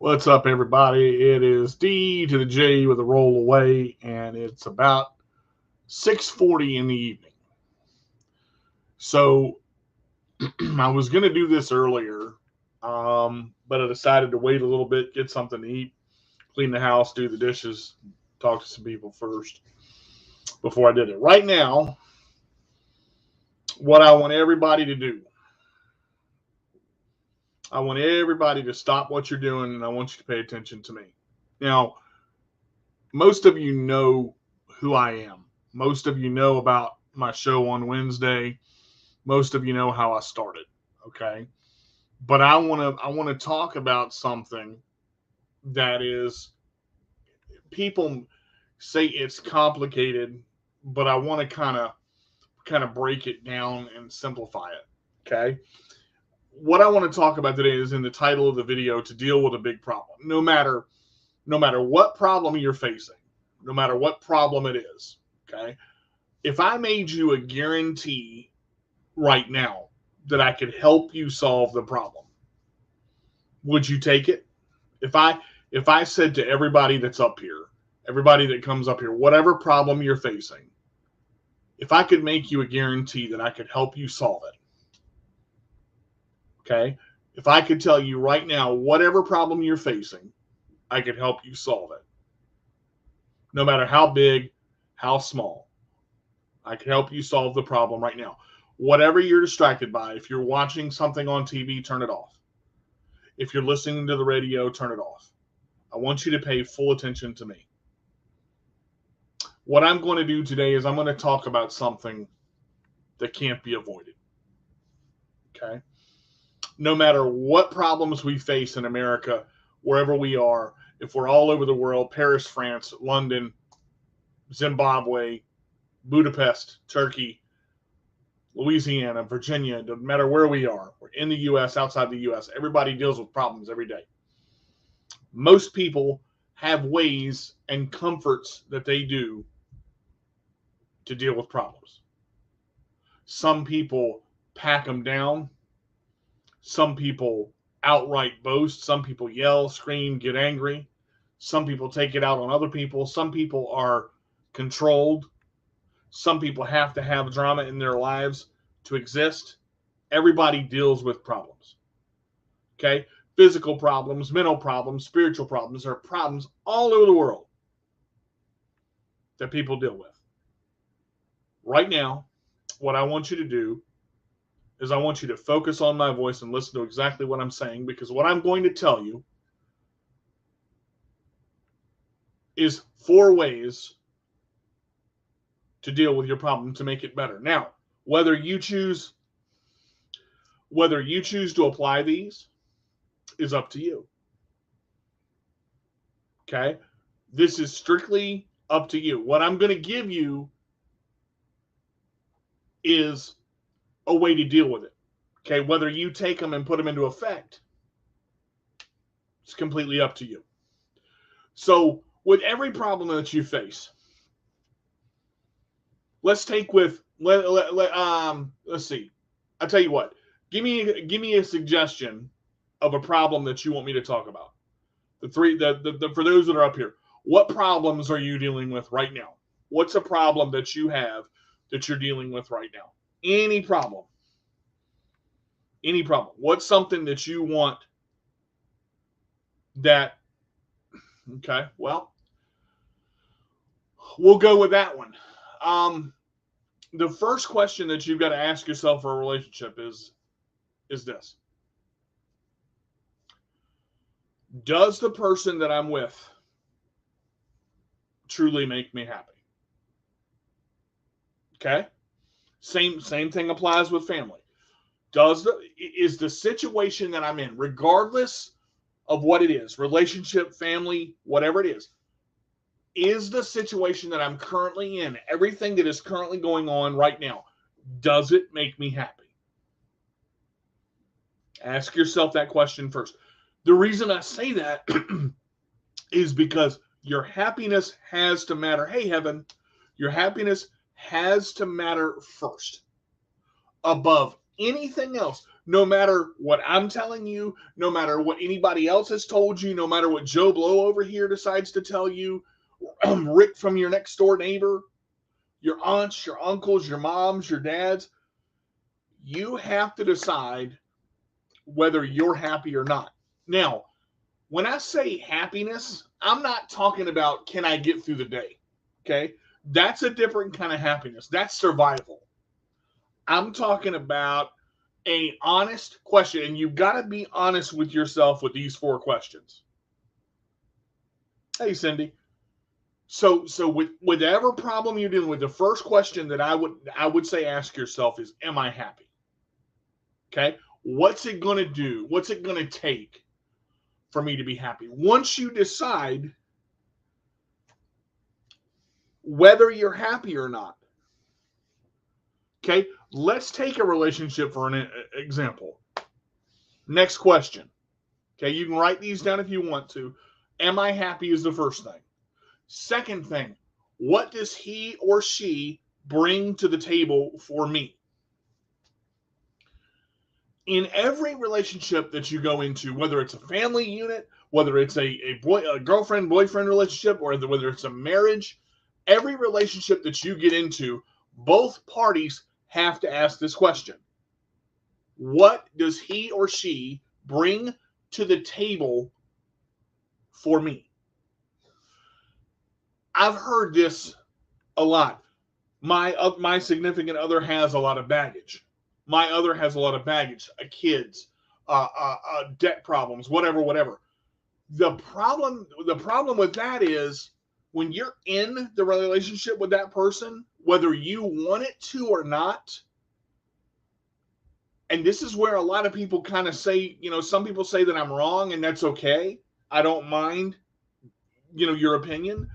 What's up, everybody? It is D to the J with a roll away, and it's about 6:40 in the evening. So I was going to do this earlier, but I decided to wait a little bit, get something to eat, clean the house, do the dishes, talk to some people first before I did it. Right now, what I want everybody to do, I want everybody to stop what you're doing, and I want you to pay attention to me. Now, most of you know who I am. Most of you know about my show on Wednesday. Most of you know how I started, okay? But I want to talk about something that is people say it's complicated, but I want to kind of break it down and simplify it, okay? What I want to talk about today is in the title of the video, to deal with a big problem. No matter what problem you're facing, no matter what problem it is, okay? If I made you a guarantee right now that I could help you solve the problem, would you take it? If I said to everybody that's up here, everybody that comes up here, whatever problem you're facing, if I could make you a guarantee that I could help you solve it, okay? If I could tell you right now, whatever problem you're facing, I could help you solve it. No matter how big, how small, I can help you solve the problem right now. Whatever you're distracted by, if you're watching something on TV, turn it off. If you're listening to the radio, turn it off. I want you to pay full attention to me. What I'm going to do today is I'm going to talk about something that can't be avoided. Okay? No matter what problems we face in America, wherever we are, if we're all over the world, Paris, France, London, Zimbabwe, Budapest, Turkey, Louisiana, Virginia, doesn't matter where we are, we're in the U.S., outside the U.S., everybody deals with problems every day. Most people have ways and comforts that they do to deal with problems. Some people pack them down. Some people outright boast. Some people yell, scream, get angry. Some people take it out on other people. Some people are controlled. Some people have to have drama in their lives to exist. Everybody deals with problems. Okay? Physical problems, mental problems, spiritual problems. There are problems all over the world that people deal with. Right now, what I want you to do is I want you to focus on my voice and listen to exactly what I'm saying, because what I'm going to tell you is 4 ways to deal with your problem to make it better. Now, whether you choose to apply these is up to you. Okay? This is strictly up to you. What I'm going to give you is a way to deal with it. Okay? Whether you take them and put them into effect, it's completely up to you. So, with every problem that you face, let's take let's see. I'll tell you what. Give me a suggestion of a problem that you want me to talk about. For those that are up here, what problems are you dealing with right now? What's a problem that you have that you're dealing with right now? Any problem. Any problem. What's something that you want that, okay, well, we'll go with that one. The first question that you've got to ask yourself for a relationship is this. Does the person that I'm with truly make me happy? Okay? Same thing applies with family. Is the situation that I'm in, regardless of what it is, relationship, family, whatever it is the situation that I'm currently in, everything that is currently going on right now, does it make me happy? Ask yourself that question first. The reason I say that is because your happiness has to matter. Hey, heaven, your happiness has to matter first, above anything else. No matter what I'm telling you, no matter what anybody else has told you, no matter what Joe Blow over here decides to tell you, Rick from your next door neighbor, your aunts, your uncles, your moms, your dads, you have to decide whether you're happy or not. Now, when I say happiness, I'm not talking about can I get through the day. Okay? That's a different kind of happiness. That's survival. I'm talking about a honest question, and you've got to be honest with yourself with these 4 questions. Hey, Cindy. So with whatever problem you're dealing with, the first question that I would say ask yourself is, am I happy? Okay? What's it going to do? What's it going to take for me to be happy? Once you decide whether you're happy or not. Okay? Let's take a relationship for an example. Next question. Okay, you can write these down if you want to. Am I happy is the first thing. Second thing, what does he or she bring to the table for me? In every relationship that you go into, whether it's a family unit, whether it's a girlfriend, boyfriend relationship, or whether it's a marriage, every relationship that you get into, both parties have to ask this question. What does he or she bring to the table for me? I've heard this a lot. My significant other has a lot of baggage. My other has a lot of baggage, kids, debt problems, whatever. The problem with that is when you're in the relationship with that person, whether you want it to or not, and this is where a lot of people kind of say, some people say that I'm wrong, and that's okay. I don't mind, your opinion.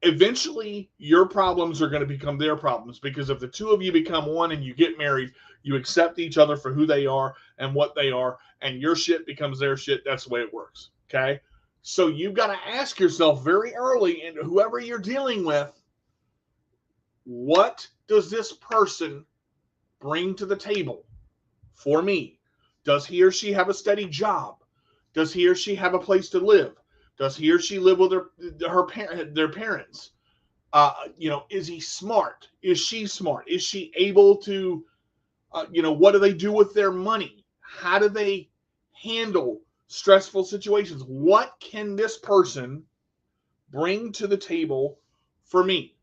Eventually, your problems are going to become their problems, because if the two of you become one and you get married, you accept each other for who they are and what they are, and your shit becomes their shit. That's the way it works. Okay? So you've got to ask yourself very early, and whoever you're dealing with, what does this person bring to the table for me? Does he or she have a steady job? Does he or she have a place to live? Does he or she live with their parents? Is he smart? Is she smart? Is she able to, what do they do with their money? How do they handle stressful situations? What can this person bring to the table for me?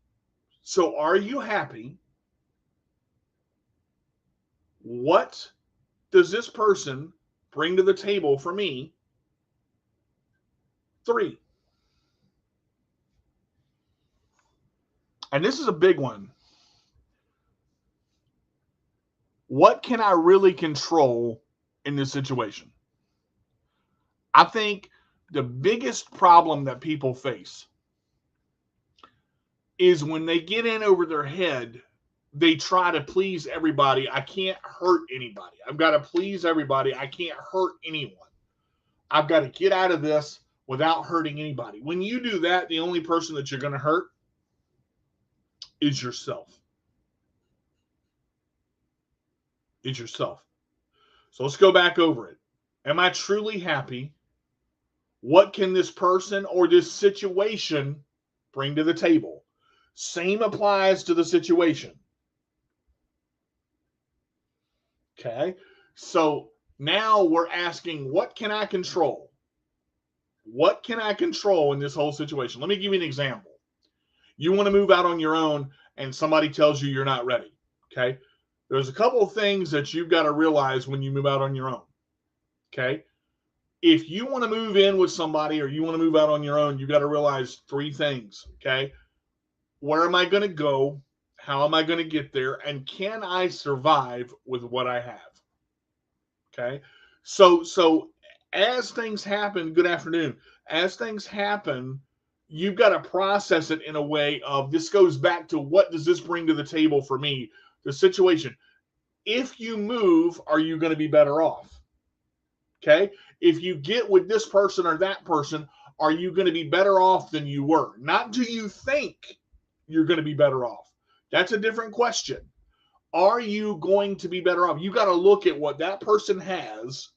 So are you happy? What does this person bring to the table for me? 3. And this is a big one. What can I really control in this situation? I think the biggest problem that people face is when they get in over their head, they try to please everybody. I can't hurt anybody. I've got to please everybody. I can't hurt anyone. I've got to get out of this without hurting anybody. When you do that, the only person that you're going to hurt is yourself. Is yourself. So let's go back over it. Am I truly happy? What can this person or this situation bring to the table? Same applies to the situation. Okay, so now we're asking, what can I control? What can I control in this whole situation? Let me give you an example. You want to move out on your own and somebody tells you you're not ready. Okay, there's a couple of things that you've got to realize when you move out on your own. Okay, if you want to move in with somebody or you want to move out on your own, you've got to realize 3 things. Okay, where am I going to go? How am I going to get there? And can I survive with what I have? Okay. So as things happen, good afternoon. As things happen, you've got to process it in a way of, this goes back to, what does this bring to the table for me? The situation. If you move, are you going to be better off? Okay. If you get with this person or that person, are you going to be better off than you were? Not do you think you're going to be better off. That's a different question. are you going to be better off? You got to look at what that person has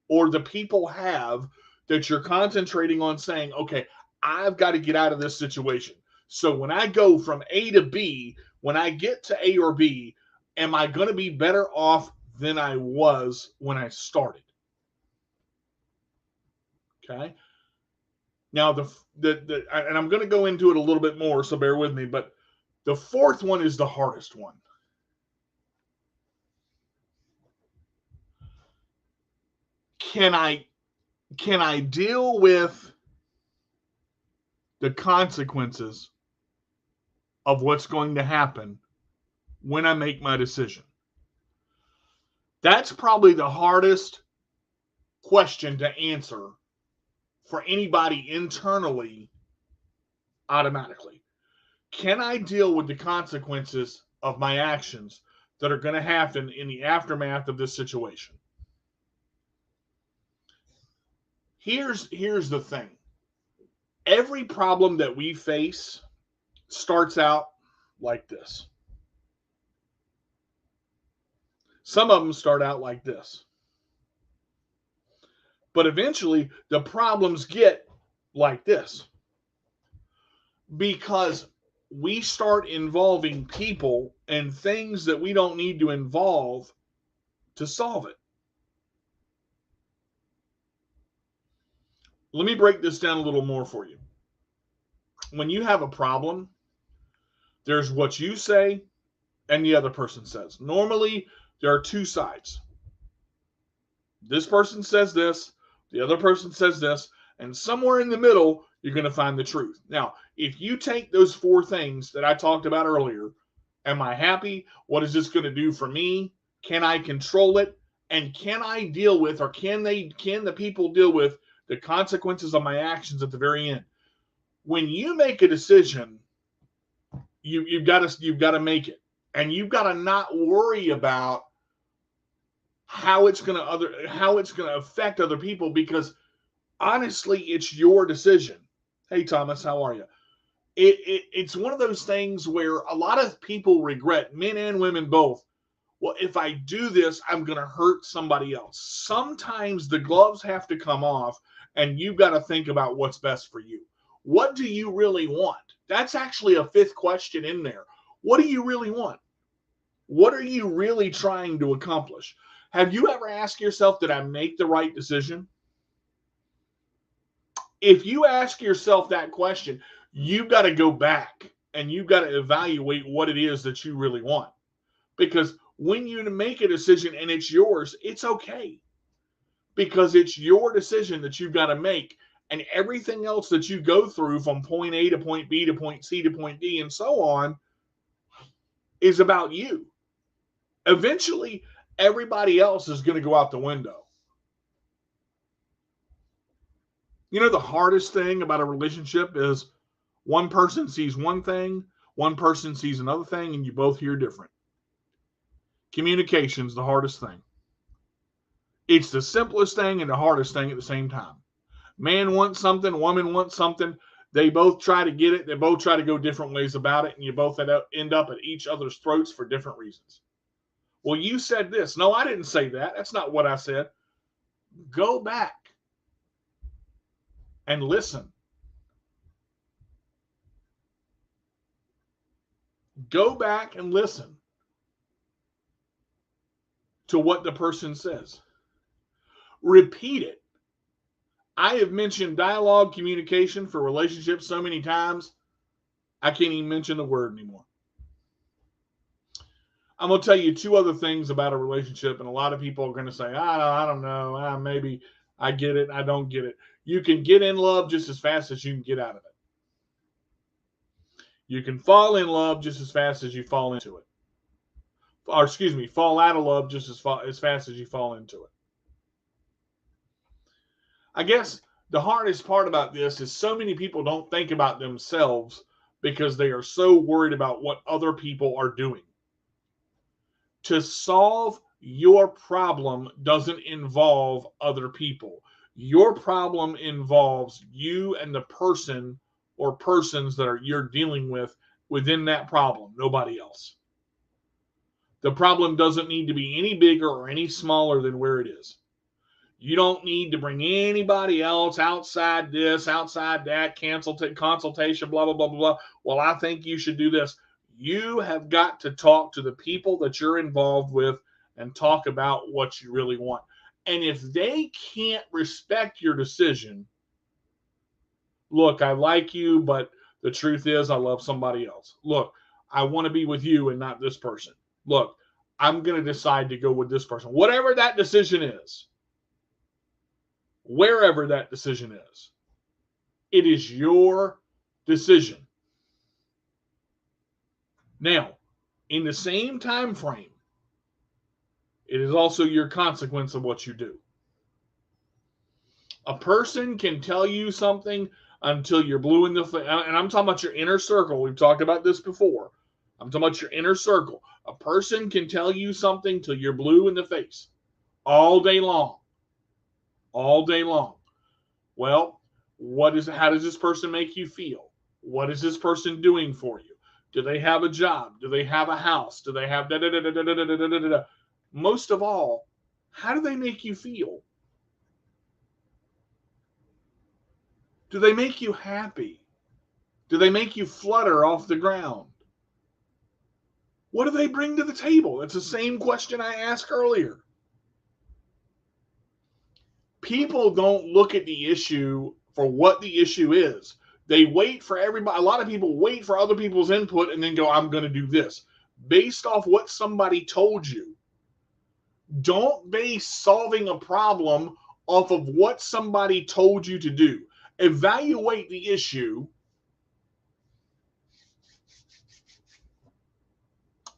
or the people have that you're concentrating on saying, okay, I've got to get out of this situation. So when I go from A to B, when I get to A or B, am I going to be better off than I was when I started? Okay. Now, and I'm going to go into it a little bit more, so bear with me, but the fourth one is the hardest one. Can I deal with the consequences of what's going to happen when I make my decision? That's probably the hardest question to answer for anybody internally automatically. Can I deal with the consequences of my actions that are going to happen in the aftermath of this situation? Here's the thing. Every problem that we face starts out like this. Some of them start out like this. But eventually, the problems get like this. Because we start involving people and things that we don't need to involve to solve it. Let me break this down a little more for you. When you have a problem, there's what you say and the other person says. Normally, there are two sides. This person says this, the other person says this, and somewhere in the middle, you're going to find the truth. Now, if you take those four things that I talked about earlier, am I happy? What is this going to do for me? Can I control it? And can I deal with, or can the people deal with the consequences of my actions at the very end? When you make a decision, you've got to make it, and you've got to not worry about how it's going to affect other people, because honestly, it's your decision. Hey, Thomas, how are you? It's one of those things where a lot of people regret, men and women both. Well, if I do this, I'm going to hurt somebody else. Sometimes the gloves have to come off, and you've got to think about what's best for you. What do you really want? That's actually a fifth question in there. What do you really want? What are you really trying to accomplish? Have you ever asked yourself, did I make the right decision? If you ask yourself that question, you've got to go back and you've got to evaluate what it is that you really want. Because when you make a decision and it's yours, it's okay. Because it's your decision that you've got to make. And everything else that you go through from point A to point B to point C to point D and so on is about you. Eventually, everybody else is going to go out the window. You know, the hardest thing about a relationship is one person sees one thing, one person sees another thing, and you both hear different. Communication's the hardest thing. It's the simplest thing and the hardest thing at the same time. Man wants something, woman wants something. They both try to get it. They both try to go different ways about it, and you both end up at each other's throats for different reasons. Well, you said this. No, I didn't say that. That's not what I said. Go back and listen. Go back and listen to what the person says. Repeat it. I have mentioned dialogue, communication for relationships so many times, I can't even mention the word anymore. I'm going to tell you two other things about a relationship, and a lot of people are going to say, I don't know, maybe I get it, I don't get it. You can get in love just as fast as you can get out of it. You can fall in love just as fast as you fall into it. Or excuse me, fall out of love just as fast as you fall into it. I guess the hardest part about this is so many people don't think about themselves because they are so worried about what other people are doing. To solve your problem doesn't involve other people. Your problem involves you and the person or persons that you're dealing with within that problem, nobody else. The problem doesn't need to be any bigger or any smaller than where it is. You don't need to bring anybody else outside this, outside that, consultation, blah, blah, blah, blah, blah. Well, I think you should do this. You have got to talk to the people that you're involved with and talk about what you really want. And if they can't respect your decision, look, I like you, but the truth is I love somebody else. Look, I want to be with you and not this person. Look, I'm going to decide to go with this person. Whatever that decision is, wherever that decision is, it is your decision. Now, in the same time frame, it is also your consequence of what you do. A person can tell you something until you're blue in the face. And I'm talking about your inner circle. We've talked about this before. I'm talking about your inner circle. A person can tell you something till you're blue in the face all day long. All day long. Well, how does this person make you feel? What is this person doing for you? Do they have a job? Do they have a house? Do they have da-da-da-da-da-da-da-da-da-da? Most of all, how do they make you feel? Do they make you happy? Do they make you flutter off the ground? What do they bring to the table? It's the same question I asked earlier. People don't look at the issue for what the issue is. They wait for everybody. A lot of people wait for other people's input and then go, I'm going to do this. Based off what somebody told you. Don't base solving a problem off of what somebody told you to do. Evaluate the issue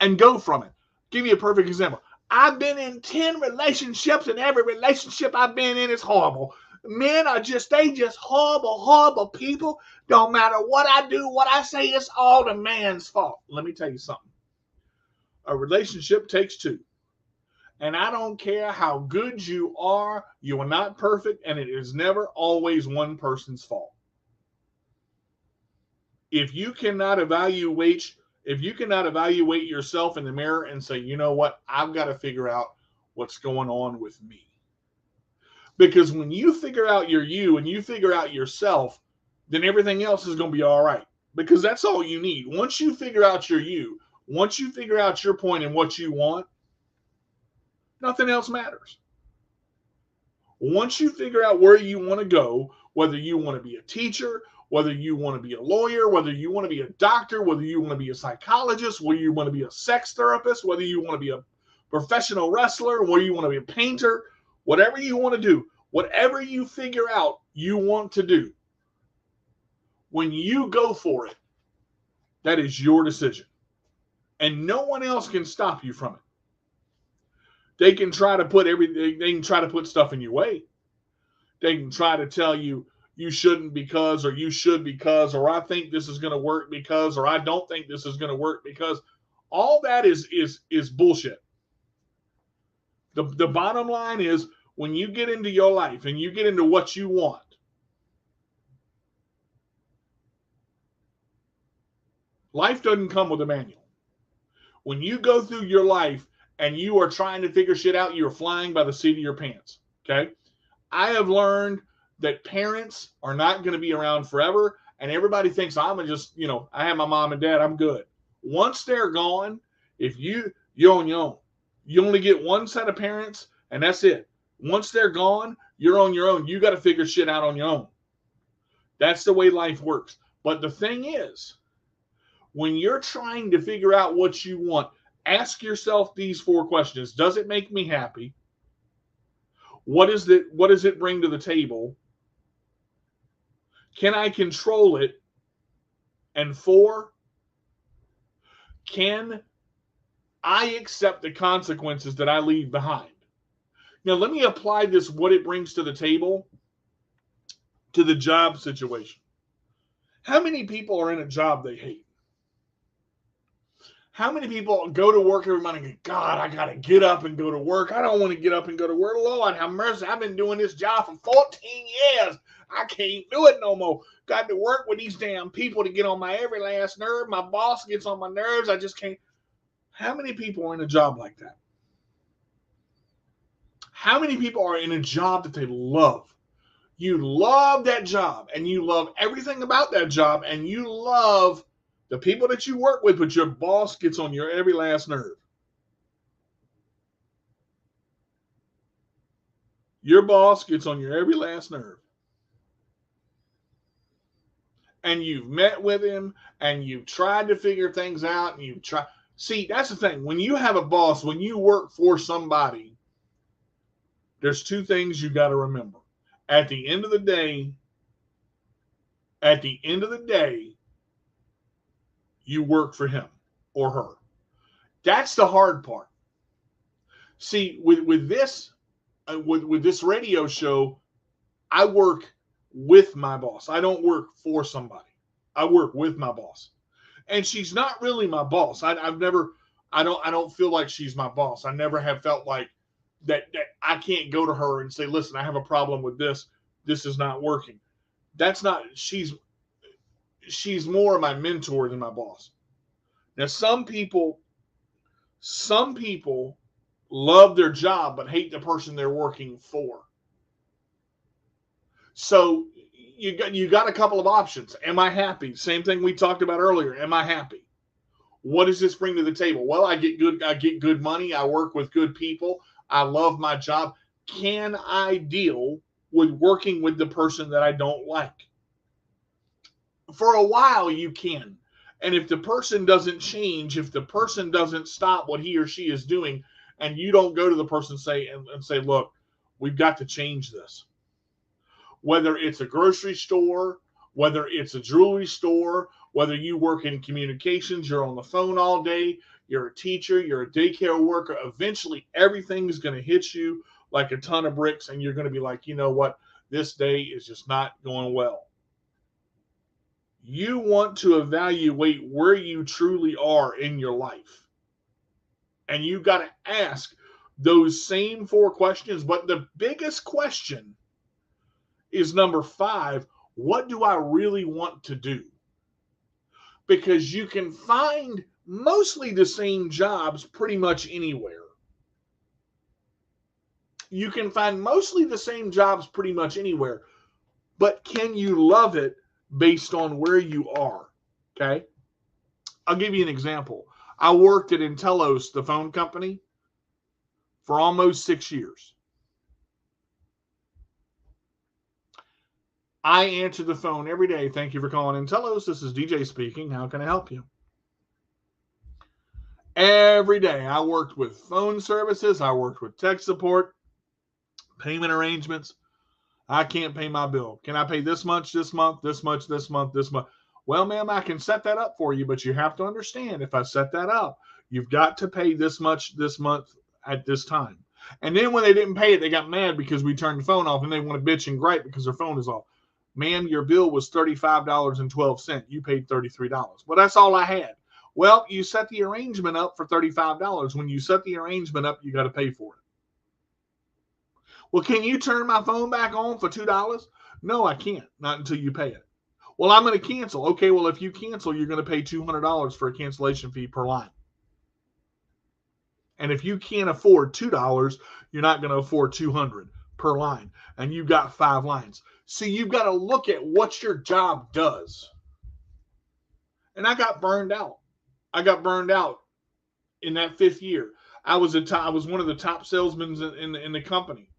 and go from it. Give you a perfect example. I've been in 10 relationships, and every relationship I've been in is horrible. Men are just horrible, horrible people. Don't matter what I do, what I say, it's all the man's fault. Let me tell you something. A relationship takes two. And I don't care how good you are not perfect, and it is never always one person's fault. If you cannot evaluate yourself in the mirror and say, you know what, I've got to figure out what's going on with me. Because when you figure out your you and you figure out yourself, then everything else is going to be all right. Because that's all you need. Once you figure out your you, once you figure out your point and what you want, nothing else matters. Once you figure out where you want to go, whether you want to be a teacher, whether you want to be a lawyer, whether you want to be a doctor, whether you want to be a psychologist, whether you want to be a sex therapist, whether you want to be a professional wrestler, whether you want to be a painter, whatever you want to do, whatever you figure out you want to do, when you go for it, that is your decision. And no one else can stop you from it. They can try to put stuff in your way. They can try to tell you you shouldn't because, or you should because, or I think this is going to work because, or I don't think this is going to work because. All that is bullshit. The bottom line is, when you get into your life and you get into what you want, life doesn't come with a manual. When you go through your life and you are trying to figure shit out, you're flying by the seat of your pants. Okay? I have learned that parents are not going to be around forever, and everybody thinks I have my mom and dad, I'm good. Once they're gone, you're on your own. You only get one set of parents, and that's it. Once they're gone, you're on your own. You got to figure shit out on your own. That's the way life works. But the thing is, when you're trying to figure out what you want, ask yourself these 4 questions. Does it make me happy? What does it bring to the table? Can I control it? And 4, can I accept the consequences that I leave behind? Now, let me apply this, what it brings to the table, to the job situation. How many people are in a job they hate? How many people go to work every morning and go, God, I got to get up and go to work. I don't want to get up and go to work. Lord, have mercy. I've been doing this job for 14 years. I can't do it no more. Got to work with these damn people to get on my every last nerve. My boss gets on my nerves. I just can't. How many people are in a job like that? How many people are in a job that they love? You love that job and you love everything about that job and you love the people that you work with, but your boss gets on your every last nerve. Your boss gets on your every last nerve. And you've met with him and you've tried to figure things out and you've tried. See, that's the thing. When you have a boss, when you work for somebody, there's two things you got to remember. At the end of the day, you work for him or her. That's the hard part. See, with this radio show, I work with my boss. I don't work for somebody. I work with my boss, and she's not really my boss. I don't feel like she's my boss. I never have felt like that I can't go to her and say, listen, I have a problem with this. This is not working. That's not, she's more my mentor than my boss. Now, some people love their job but hate the person they're working for. So you got a couple of options. Am I happy? Same thing we talked about earlier. Am I happy? What does this bring to the table? Well, I get good money. I work with good people. I love my job. Can I deal with working with the person that I don't like? For a while, you can. And if the person doesn't change, if the person doesn't stop what he or she is doing, and you don't go to the person and say, look, we've got to change this. Whether it's a grocery store, whether it's a jewelry store, whether you work in communications, you're on the phone all day, you're a teacher, you're a daycare worker, eventually everything is going to hit you like a ton of bricks, and you're going to be like, you know what, this day is just not going well. You want to evaluate where you truly are in your life. And you got to ask those same 4 questions. But the biggest question is number 5. What do I really want to do? Because you can find mostly the same jobs pretty much anywhere. You can find mostly the same jobs pretty much anywhere. But can you love it based on where you are? Okay. I'll give you an example. I worked at Intellos, the phone company, for almost 6 years. I answer the phone every day. Thank you for calling Intellos. This is DJ speaking. How can I help you? Every day I worked with phone services. I worked with tech support, payment arrangements. I can't pay my bill. Can I pay this much this month, this much this month, this month? Well, ma'am, I can set that up for you, but you have to understand, if I set that up, you've got to pay this much this month at this time. And then when they didn't pay it, they got mad because we turned the phone off, and they want to bitch and gripe because their phone is off. Ma'am, your bill was $35.12. You paid $33. Well, that's all I had. Well, you set the arrangement up for $35. When you set the arrangement up, you got to pay for it. Well, can you turn my phone back on for $2? No, I can't. Not until you pay it. Well, I'm going to cancel. Okay, well, if you cancel, you're going to pay $200 for a cancellation fee per line. And if you can't afford $2, you're not going to afford $200 per line. And you've got 5 lines. So you've got to look at what your job does. And I got burned out. I got burned out in that 5th year. I was one of the top salesmen in the company.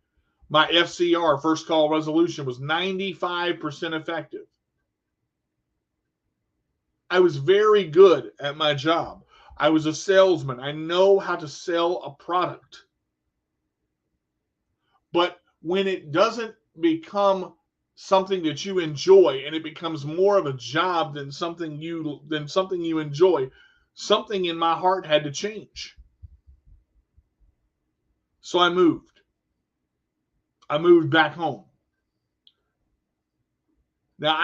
My FCR, first call resolution, was 95% effective. I was very good at my job. I was a salesman. I know how to sell a product. But when it doesn't become something that you enjoy and it becomes more of a job than something you enjoy, something in my heart had to change. So I moved. I moved back home. Now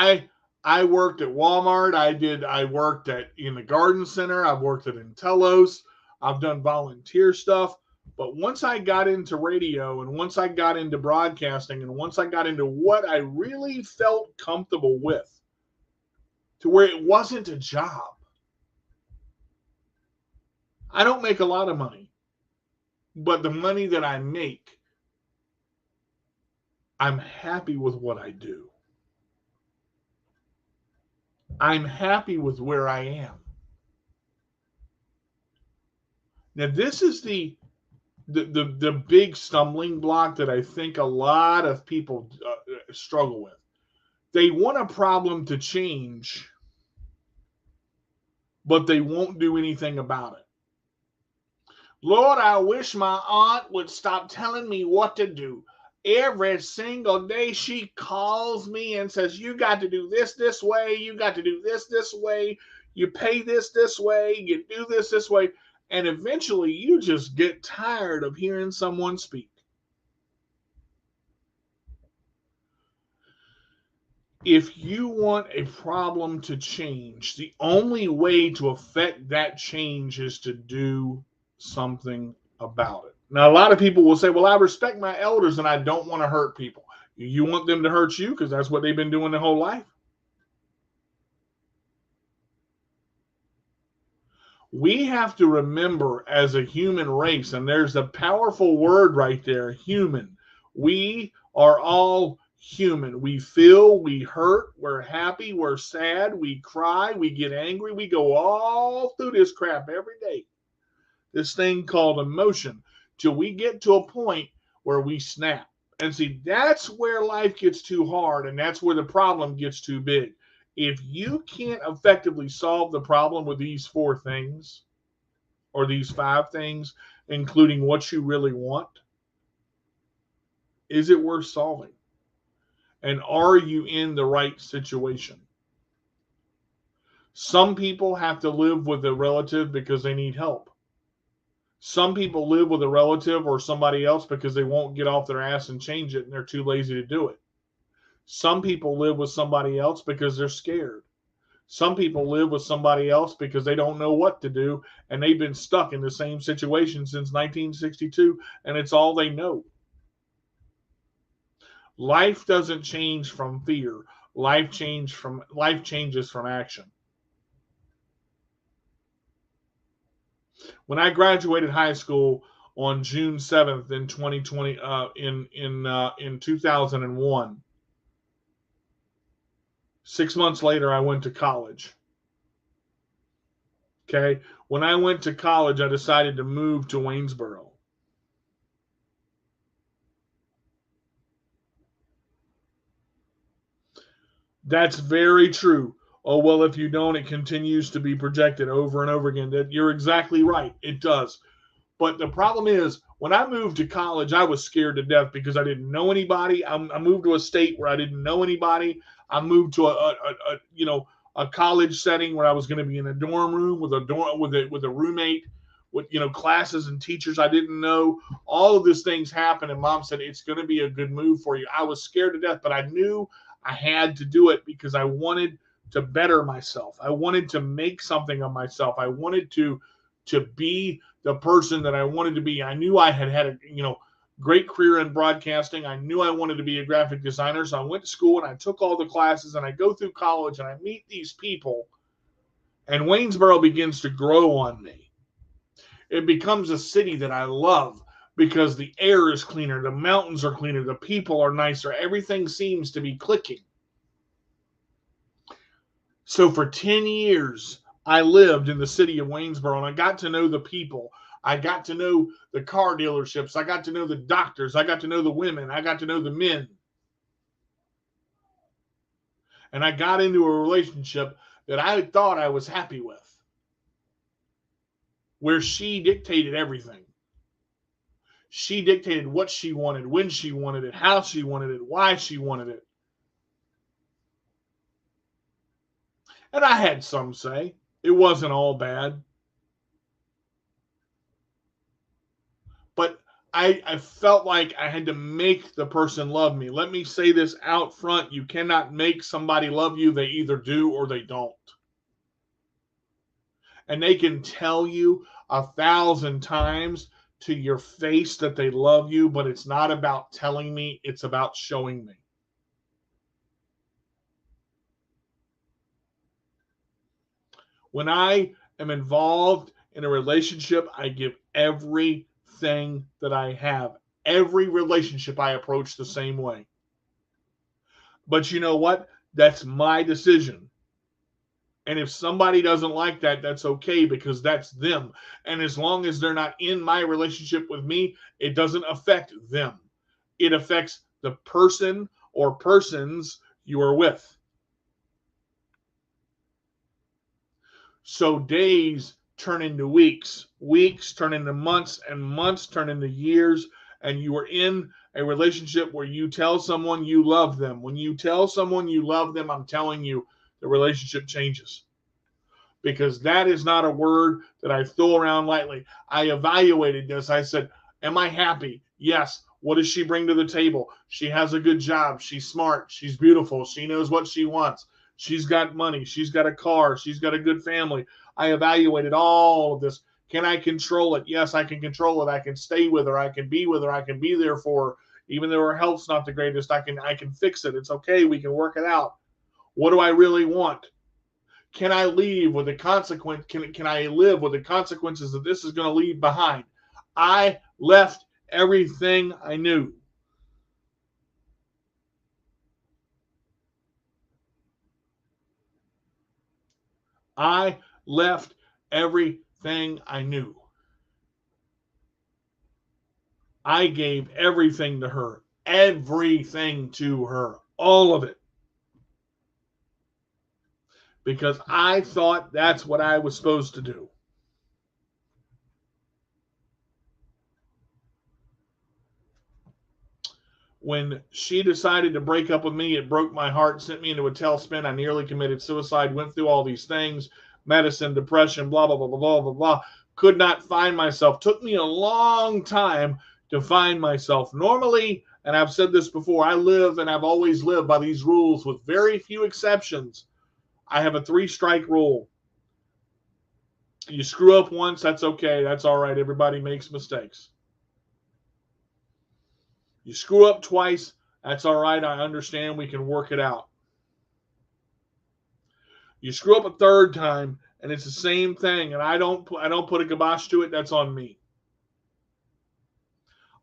I worked at Walmart. I worked in the garden center. I've worked at Intellos. I've done volunteer stuff. But once I got into radio and once I got into broadcasting and once I got into what I really felt comfortable with, to where it wasn't a job, I don't make a lot of money, but the money that I make, I'm happy with what I do. I'm happy with where I am. Now, this is the big stumbling block that I think a lot of people struggle with. They want a problem to change, but they won't do anything about it. Lord, I wish my aunt would stop telling me what to do. Every single day she calls me and says, you got to do this way, you got to do this way, you pay this way, you do this way. And eventually you just get tired of hearing someone speak. If you want a problem to change, the only way to affect that change is to do something about it. Now, a lot of people will say, well, I respect my elders and I don't want to hurt people. You want them to hurt you because that's what they've been doing their whole life. We have to remember as a human race, and there's a powerful word right there, human. We are all human. We feel, we hurt, we're happy, we're sad, we cry, we get angry, we go all through this crap every day. This thing called emotion, till we get to a point where we snap. And see, that's where life gets too hard, and that's where the problem gets too big. If you can't effectively solve the problem with these 4 things, or these 5 things, including what you really want, is it worth solving? And are you in the right situation? Some people have to live with a relative because they need help. Some people live with a relative or somebody else because they won't get off their ass and change it and they're too lazy to do it. Some people live with somebody else because they're scared. Some people live with somebody else because they don't know what to do and they've been stuck in the same situation since 1962 and it's all they know. Life doesn't change from fear. Life changes from action. When I graduated high school on June 7th in 2020, in 2001, 6 months later, I went to college. Okay. When I went to college, I decided to move to Waynesboro. That's very true. Oh, well, if you don't, it continues to be projected over and over again. That you're exactly right. It does. But the problem is, when I moved to college, I was scared to death because I didn't know anybody. I moved to a state where I didn't know anybody. I moved to a college setting where I was going to be in a dorm room with a roommate, with classes and teachers I didn't know. All of these things happened, and Mom said it's going to be a good move for you. I was scared to death, but I knew I had to do it because I wanted to better myself. I wanted to make something of myself. I wanted to be the person that I wanted to be. I knew I had a great career in broadcasting. I knew I wanted to be a graphic designer, so I went to school and I took all the classes and I go through college and I meet these people, and Waynesboro begins to grow on me. It becomes a city that I love because the air is cleaner, the mountains are cleaner, the people are nicer, everything seems to be clicking. So for 10 years, I lived in the city of Waynesboro and I got to know the people. I got to know the car dealerships. I got to know the doctors. I got to know the women. I got to know the men. And I got into a relationship that I thought I was happy with, where she dictated everything. She dictated what she wanted, when she wanted it, how she wanted it, why she wanted it. And I had some say. It wasn't all bad. But I felt like I had to make the person love me. Let me say this out front. You cannot make somebody love you. They either do or they don't. And they can tell you 1,000 times to your face that they love you, but it's not about telling me, it's about showing me. When I am involved In a relationship, I give everything that I have. Every relationship I approach the same way. But you know what? That's my decision. And if somebody doesn't like that, that's okay because that's them. And as long as they're not in my relationship with me, it doesn't affect them. It affects the person or persons you are with. So days turn into weeks, weeks turn into months, and months turn into years. And you are in a relationship where you tell someone you love them. When you tell someone you love them, I'm telling you, the relationship changes. Because that is not a word that I throw around lightly. I evaluated this. I said, am I happy? Yes. What does she bring to the table? She has a good job. She's smart. She's beautiful. She knows what she wants. She's got money. She's got a car. She's got a good family. I evaluated all of this. Can I control it? Yes, I can control it. I can stay with her. I can be with her. I can be there for her. Even though her health's not the greatest, I can fix it. It's okay. We can work it out. What do I really want? Can I leave with the consequence? Can I live with the consequences that this is going to leave behind? I left everything I knew. I left everything I knew. I gave everything to her, everything to her, all of it. Because I thought that's what I was supposed to do. When she decided to break up with me, it broke my heart, sent me into a tailspin. I nearly committed suicide, went through all these things, medicine, depression, blah, blah, blah, blah, blah, blah, blah. Could not find myself. Took me a long time to find myself. Normally, and I've said this before, I live and I've always lived by these rules with very few exceptions. I have a 3-strike rule. You screw up once, that's okay. That's all right. Everybody makes mistakes. You screw up twice, that's all right. I understand. We can work it out. You screw up a third time, and it's the same thing, and I don't put a kibosh to it. That's on me.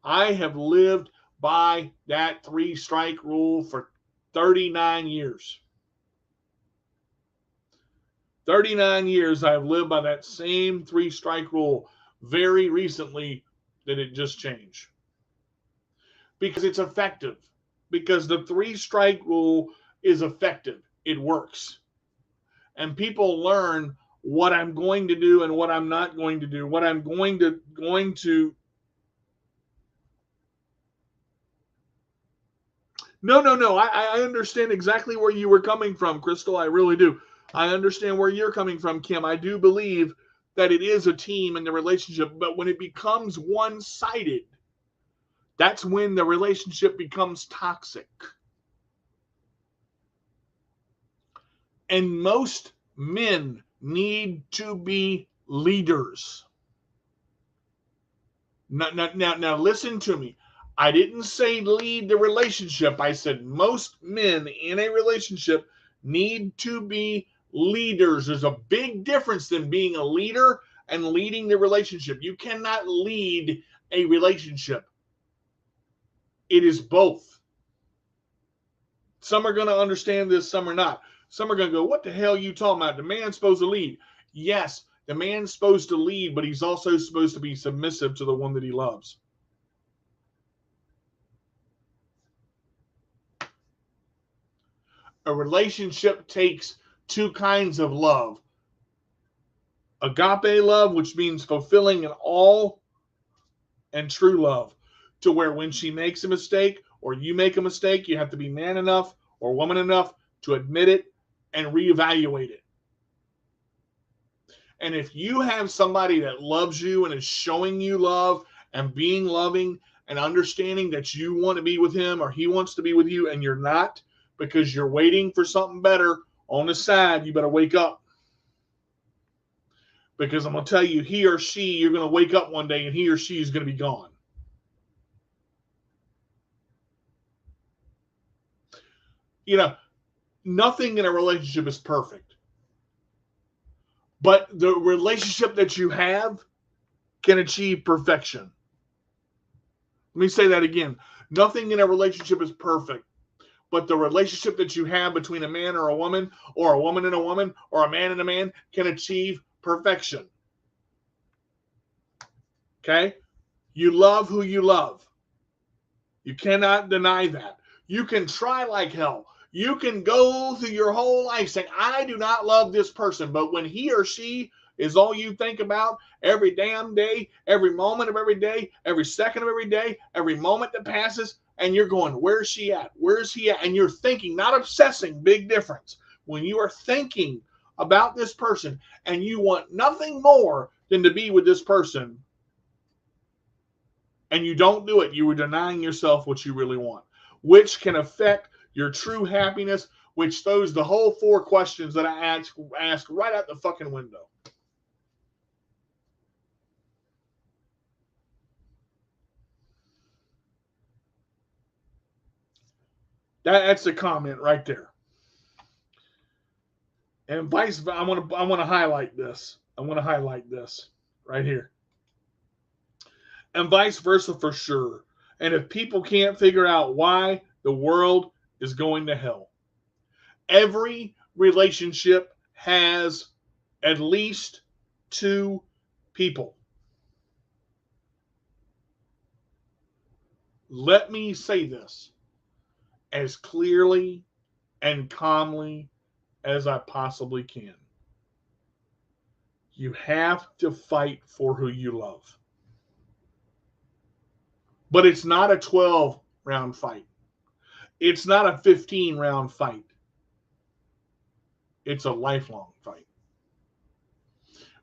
I have lived by that 3-strike rule for 39 years. 39 years I've lived by that same 3-strike rule. Very recently did it just change. Because it's effective. Because the 3-strike rule is effective. It works. And people learn what I'm going to do and what I'm not going to do. What I'm going to No. I understand exactly where you were coming from, Crystal. I really do. I understand where you're coming from, Kim. I do believe that it is a team in the relationship, but when it becomes one-sided, that's when the relationship becomes toxic. And most men need to be leaders. Now, listen to me. I didn't say lead the relationship. I said most men in a relationship need to be leaders. There's a big difference than being a leader and leading the relationship. You cannot lead a relationship. It is both. Some are going to understand this, some are not. Some are going to go, what the hell are you talking about? The man's supposed to lead. Yes, the man's supposed to lead, but he's also supposed to be submissive to the one that he loves. A relationship takes two kinds of love. Agape love, which means fulfilling in all, and true love, to where when she makes a mistake or you make a mistake, you have to be man enough or woman enough to admit it and reevaluate it. And if you have somebody that loves you and is showing you love and being loving and understanding that you want to be with him or he wants to be with you and you're not because you're waiting for something better on the side, you better wake up. Because I'm going to tell you, he or she, you're going to wake up one day and he or she is going to be gone. You know, nothing in a relationship is perfect. But the relationship that you have can achieve perfection. Let me say that again. Nothing in a relationship is perfect, but the relationship that you have between a man or a woman and a woman, or a man and a man can achieve perfection. Okay? You love who you love. You cannot deny that. You can try like hell. You can go through your whole life saying, I do not love this person. But when he or she is all you think about every damn day, every moment of every day, every second of every day, every moment that passes, and you're going, where's she at? Where's he at? And you're thinking, not obsessing, big difference. When you are thinking about this person and you want nothing more than to be with this person, and you don't do it, you are denying yourself what you really want, which can affect your true happiness, which throws the whole 4 questions that I asked right out the fucking window. That's a comment right there. And vice, I want to highlight this. I want to highlight this right here. And vice versa for sure. And if people can't figure out why, the world is going to hell. Every relationship has at least 2 people. Let me say this as clearly and calmly as I possibly can. You have to fight for who you love. But it's not a 12-round fight. It's not a 15-round fight. It's a lifelong fight.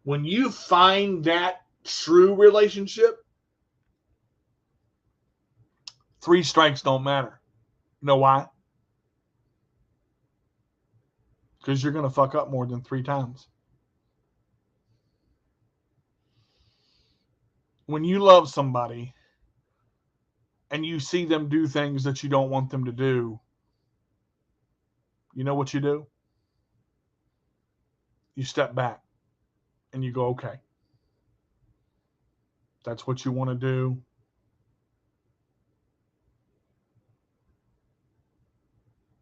When you find that true relationship, 3 strikes don't matter. You know why? Because you're going to fuck up more than 3 times. When you love somebody and you see them do things that you don't want them to do, you know what you do? You step back and you go, okay, that's what you want to do.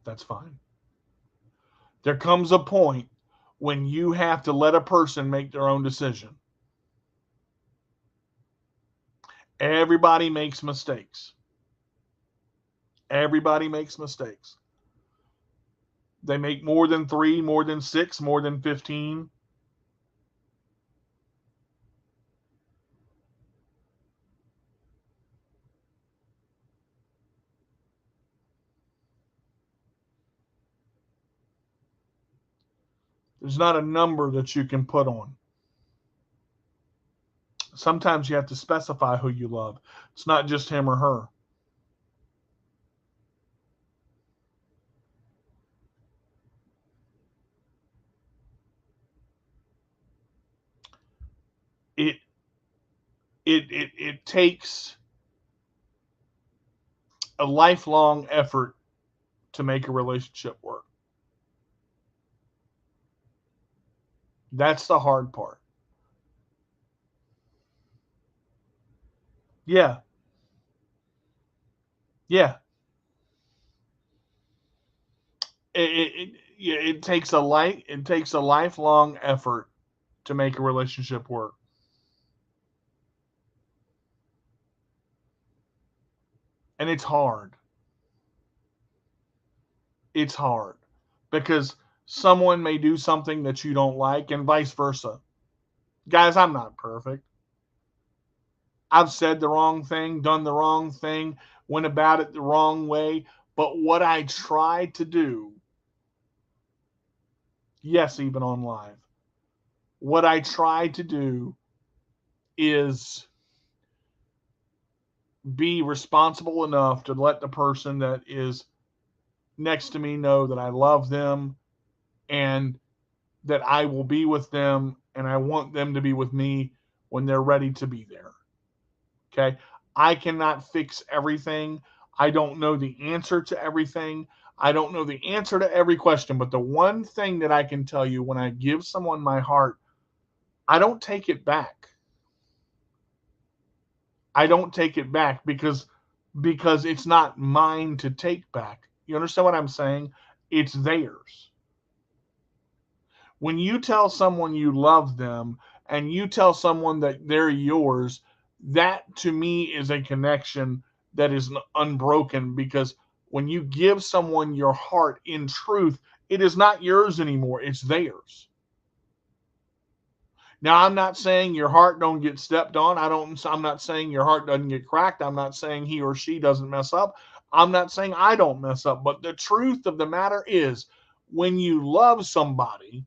That's fine. There comes a point when you have to let a person make their own decision. Everybody makes mistakes. Everybody makes mistakes. They make more than 3, more than 6, more than 15. There's not a number that you can put on. Sometimes you have to specify who you love. It's not just him or her. It takes a lifelong effort to make a relationship work. That's the hard part. Yeah. Yeah. It takes a lifelong effort to make a relationship work. And it's hard. It's hard because someone may do something that you don't like and vice versa. Guys, I'm not perfect. I've said the wrong thing, done the wrong thing, went about it the wrong way. But what I try to do, yes, even on live, what I try to do is be responsible enough to let the person that is next to me know that I love them and that I will be with them and I want them to be with me when they're ready to be there. Okay? I cannot fix everything. I don't know the answer to everything. I don't know the answer to every question, but the one thing that I can tell you when I give someone my heart, I don't take it back. I don't take it back because it's not mine to take back. You understand what I'm saying? It's theirs. When you tell someone you love them and you tell someone that they're yours, that to me is a connection that is unbroken, because when you give someone your heart in truth, it is not yours anymore, it's theirs. Now, I'm not saying your heart don't get stepped on. I'm not saying your heart doesn't get cracked. I'm not saying he or she doesn't mess up. I'm not saying I don't mess up. But the truth of the matter is, when you love somebody,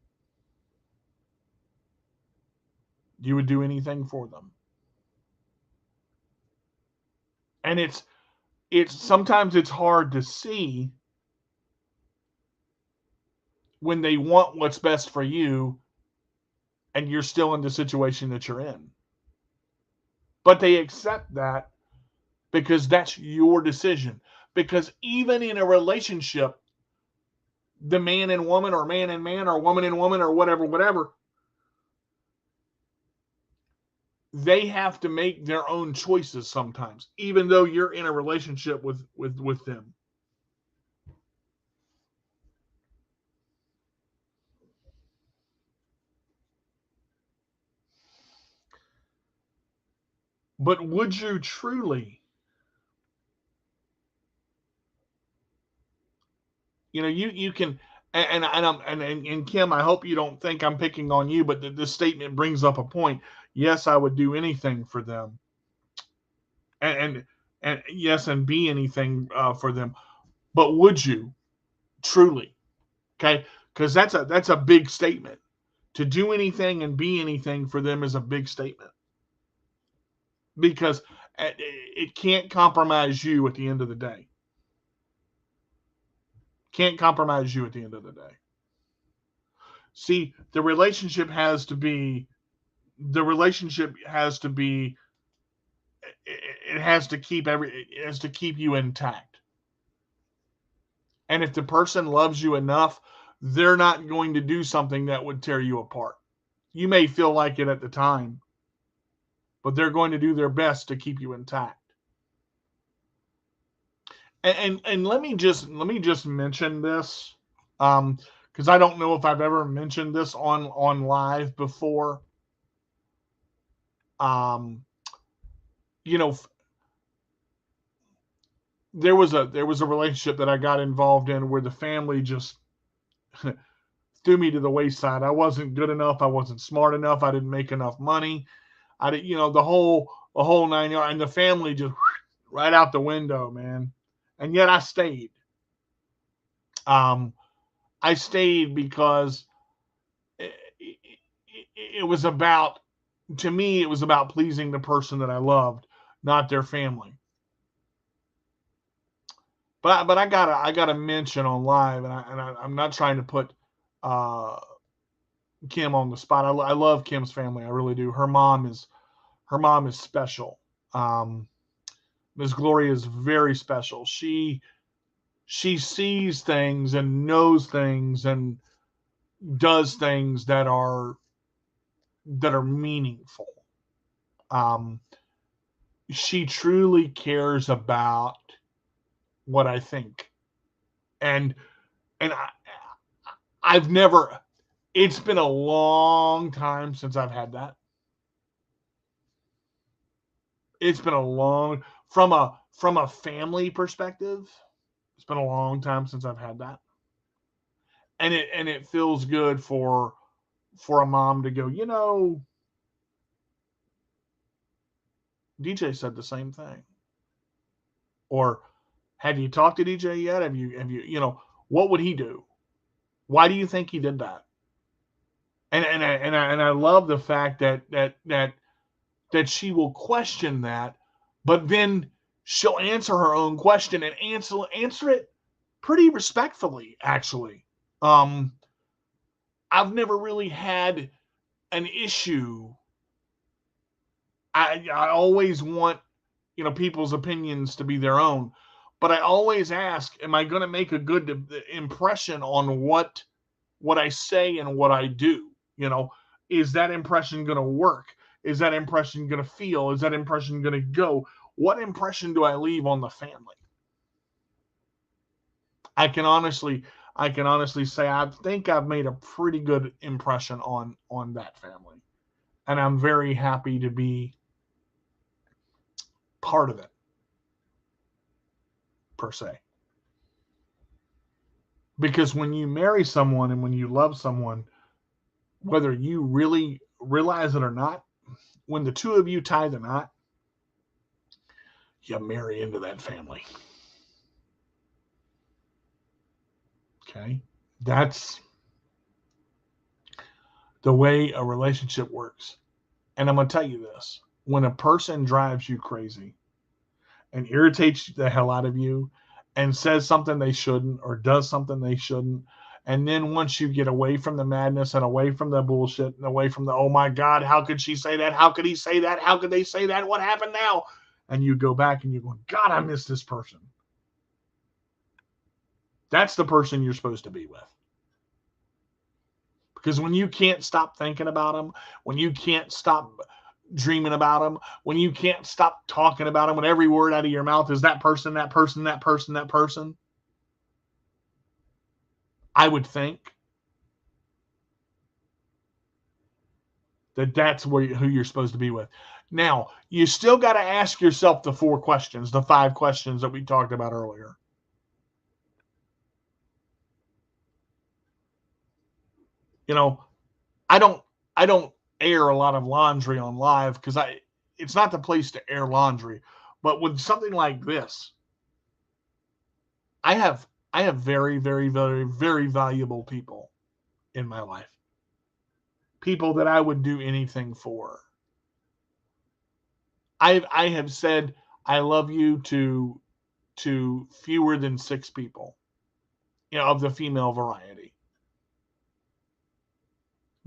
you would do anything for them. And it's sometimes it's hard to see when they want what's best for you and you're still in the situation that you're in. But they accept that because that's your decision. Because even in a relationship, the man and woman, or man and man, or woman and woman, or whatever, they have to make their own choices sometimes, even though you're in a relationship with them. But would you truly, you can, and Kim, I hope you don't think I'm picking on you, but this statement brings up a point. Yes, I would do anything for them, and yes, and be anything for them. But would you truly? Okay, because that's a big statement. To do anything and be anything for them is a big statement, because it can't compromise you at the end of the day. Can't compromise you at the end of the day. See, the relationship has to be, it has to keep it has to keep you intact. And if the person loves you enough, they're not going to do something that would tear you apart. You may feel like it at the time, but they're going to do their best to keep you intact. And let me just mention this, because I don't know if I've ever mentioned this on live before. Um, you know, there was a relationship that I got involved in where the family just threw me to the wayside. I wasn't good enough. I wasn't smart enough. I didn't make enough money. I did, the whole 9 yards, and the family just right out the window, man. And yet I stayed. Um, I stayed because it, it was about, to me, it was about pleasing the person that I loved, not their family. But I gotta mention on live, I'm not trying to put uh, Kim on the spot. I love Kim's family, I really do. Her mom is special. Um, Miss Gloria is very special. She sees things and knows things and does things that are meaningful. Um, she truly cares about what I think, and and I've never. It's been a long time since I've had that. It's been a long, from a family perspective. It's been a long time since I've had that, and it feels good for a mom to go. DJ said the same thing. Or, have you talked to DJ yet? What would he do? Why do you think he did that? And I love the fact that she will question that, but then she'll answer her own question and answer it pretty respectfully, actually. Um, I've never really had an issue. I always want people's opinions to be their own, but I always ask, am I going to make a good impression on what I say and what I do? is that impression going to work? Is that impression going to feel? Is that impression going to go? What impression do I leave on the family? I can honestly say I think I've made a pretty good impression on that family. And I'm very happy to be part of it, per se. Because when you marry someone and when you love someone, whether you really realize it or not, when the two of you tie the knot, you marry into that family. Okay? That's the way a relationship works. And I'm going to tell you this. When a person drives you crazy and irritates the hell out of you and says something they shouldn't or does something they shouldn't, and then once you get away from the madness and away from the bullshit and away from the, oh my God, how could she say that? How could he say that? How could they say that? What happened now? And you go back and you're going, God, I miss this person. That's the person you're supposed to be with. Because when you can't stop thinking about them, when you can't stop dreaming about them, when you can't stop talking about them, when every word out of your mouth is that person, that person, that person, that person, I would think that that's who you're supposed to be with. Now, you still got to ask yourself the 4 questions, the 5 questions that we talked about earlier. You know, I don't air a lot of laundry on live because it's not the place to air laundry. But with something like this, I have very, very, very, very valuable people in my life. People that I would do anything for. I have said I love you to fewer than 6 people, of the female variety.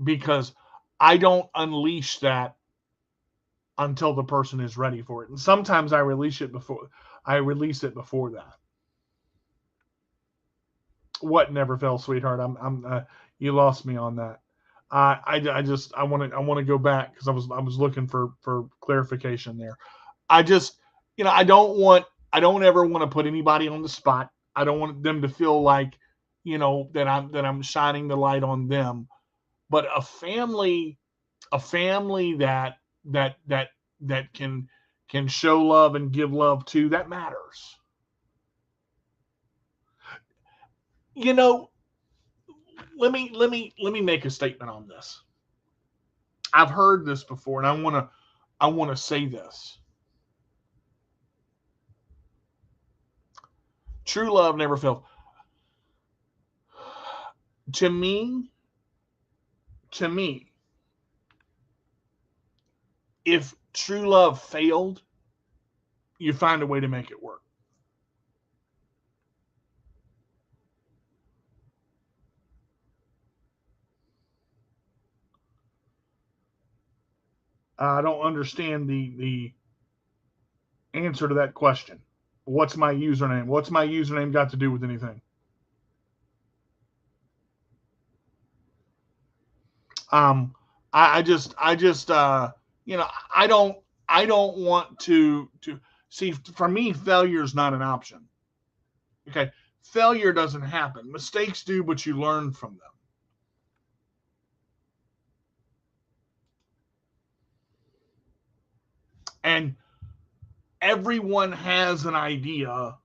Because I don't unleash that until the person is ready for it. And sometimes I release it before that. What never fell, sweetheart? I'm you lost me on that. I want to go back because I was looking for clarification there. I just, I don't ever want to put anybody on the spot. I don't want them to feel like, that I'm shining the light on them. But a family that can show love and give love to, that matters. Let me make a statement on this. I've heard this before, and I want to say this. True love never fails. To me, if true love failed, you find a way to make it work. I don't understand the answer to that question. What's my username? What's my username got to do with anything? I just I don't want to see. For me, failure is not an option. Okay, failure doesn't happen. Mistakes do, but you learn from them. And everyone has an idea.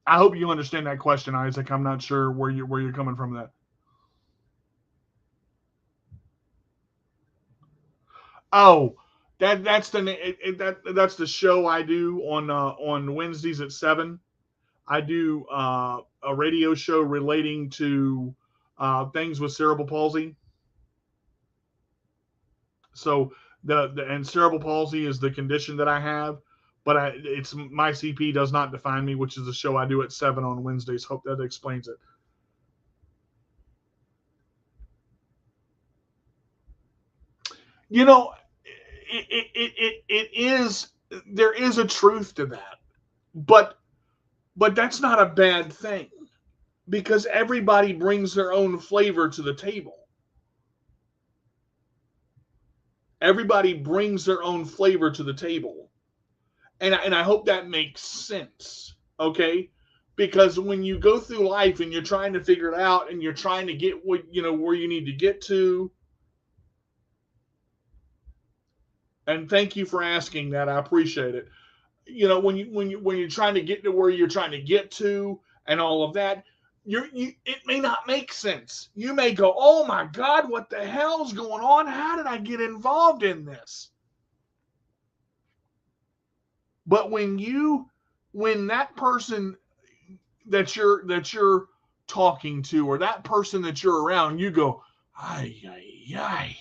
I hope you understand that question, Isaac. I'm not sure where you're coming from with that. Oh, that's the show I do on Wednesdays at 7. I do a radio show relating to things with cerebral palsy. So and cerebral palsy is the condition that I have, but it's my CP does not define me, which is the show I do at 7 on Wednesdays. Hope that explains it. It is, there is a truth to that, but that's not a bad thing because everybody brings their own flavor to the table. Everybody brings their own flavor to the table. And I hope that makes sense, okay? Because when you go through life and you're trying to figure it out and you're trying to get what, where you need to get to. And thank you for asking that. I appreciate it. When you're trying to get to where you're trying to get to and all of that, it may not make sense. You may go, "Oh my God, what the hell's going on? How did I get involved in this?" But when that person that you're talking to, or that person that you're around, you go, "Ay, ay, ay."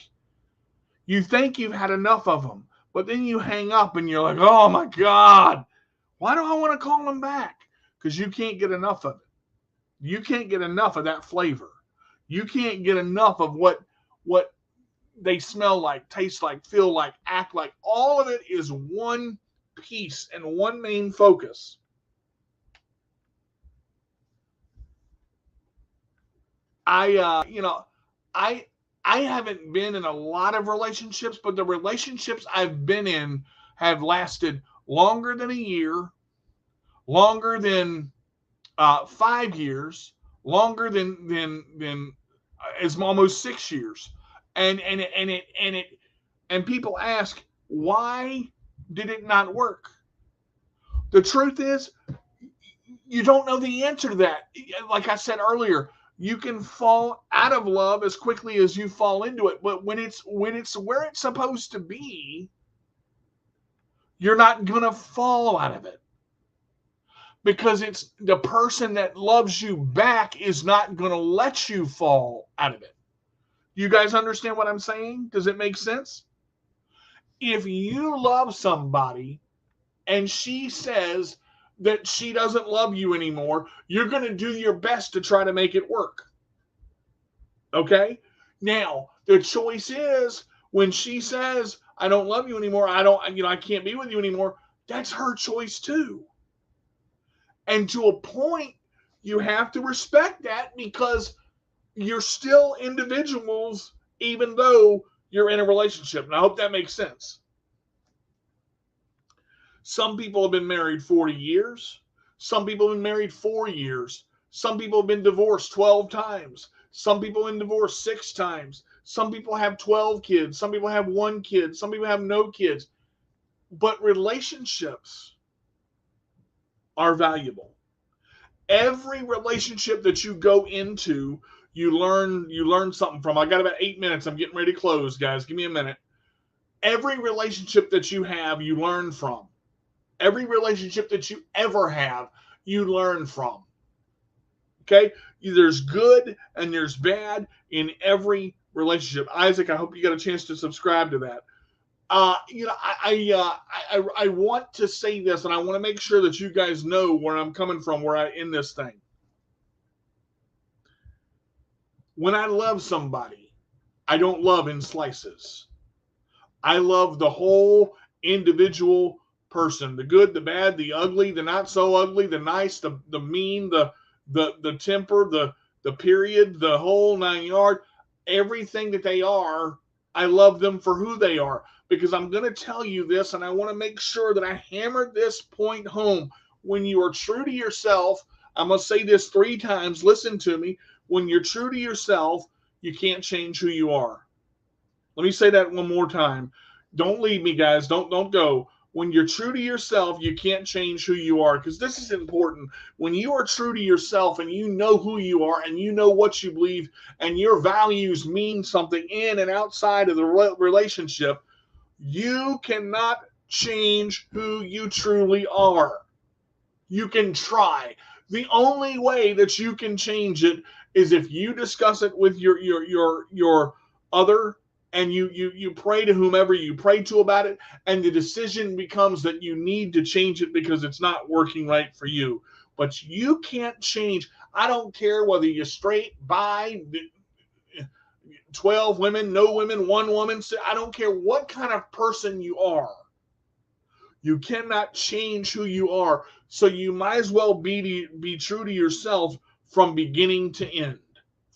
You think you've had enough of them, but then you hang up and you're like, "Oh my God, why do I want to call them back?" Because you can't get enough of it. You can't get enough of that flavor. You can't get enough of what they smell like, taste like, feel like, act like. All of it is one piece and one main focus. I haven't been in a lot of relationships, but the relationships I've been in have lasted longer than a year, longer than 5 years, longer than as almost 6 years, and people ask, why did it not work? The truth is, you don't know the answer to that. Like I said earlier, you can fall out of love as quickly as you fall into it, but when it's where it's supposed to be, you're not gonna fall out of it, because it's the person that loves you back is not gonna let you fall out of it. You guys understand what I'm saying? Does it make sense? If you love somebody and she says that she doesn't love you anymore, you're going to do your best to try to make it work. Okay? Now, the choice is, when she says, "I don't love you anymore, I can't be with you anymore," that's her choice too. And to a point, you have to respect that, because you're still individuals even though you're in a relationship. And I hope that makes sense. Some people have been married 40 years. Some people have been married 4 years. Some people have been divorced 12 times. Some people have been divorced 6 times. Some people have 12 kids. Some people have 1 kid. Some people have no kids. But relationships are valuable. Every relationship that you go into, you learn something from. I got about 8 minutes. I'm getting ready to close, guys. Give me a minute. Every relationship that you have, you learn from. Every relationship that you ever have, you learn from. Okay? There's good and there's bad in every relationship. Isaac, I hope you got a chance to subscribe to that. I want to say this, and I want to make sure that you guys know where I'm coming from, in this thing. When I love somebody, I don't love in slices. I love the whole individual person, the good, the bad, the ugly, the not so ugly, the nice, the mean, the temper, the period, the whole 9 yards. Everything that they are, I love them for who they are. Because I'm going to tell you this, and I want to make sure that I hammer this point home. When you are true to yourself, I'm going to say this 3 times. Listen to me. When you're true to yourself, you can't change who you are. Let me say that one more time. Don't leave me, guys. Don't go. When you're true to yourself, you can't change who you are, because this is important. When you are true to yourself and you know who you are and you know what you believe and your values mean something in and outside of the relationship, you cannot change who you truly are. You can try. The only way that you can change it is if you discuss it with your other, and you pray to whomever you pray to about it, and the decision becomes that you need to change it because it's not working right for you. But you can't change. I don't care whether you're straight, bi, 12 women, no women, 1 woman. I don't care what kind of person you are. You cannot change who you are. So you might as well be true to yourself from beginning to end.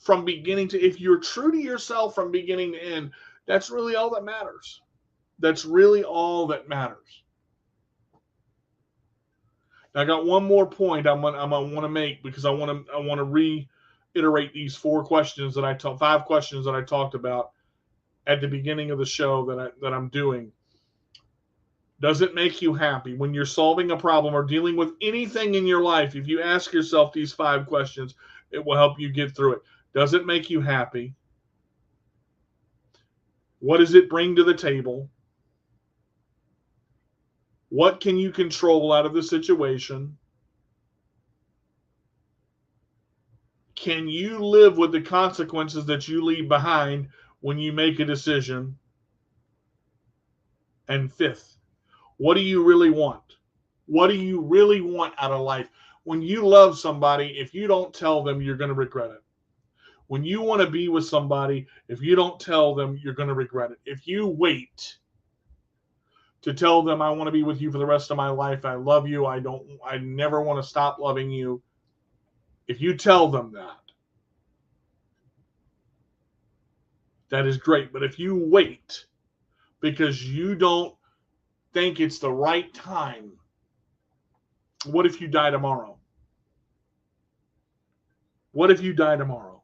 If you're true to yourself from beginning to end, that's really all that matters. That's really all that matters. Now, I got one more point I'm gonna want to make, because I want to reiterate these five questions that I talked about at the beginning of the show that I'm doing. Does it make you happy when you're solving a problem or dealing with anything in your life? If you ask yourself these 5 questions, it will help you get through it. Does it make you happy? What does it bring to the table? What can you control out of the situation? Can you live with the consequences that you leave behind when you make a decision? And 5th, what do you really want? What do you really want out of life? When you love somebody, if you don't tell them, you're going to regret it. When you want to be with somebody, if you don't tell them, you're going to regret it. If you wait to tell them, I want to be with you for the rest of my life, I love you, I never want to stop loving you. If you tell them that is great. But if you wait because you don't think it's the right time, what if you die tomorrow? What if you die tomorrow?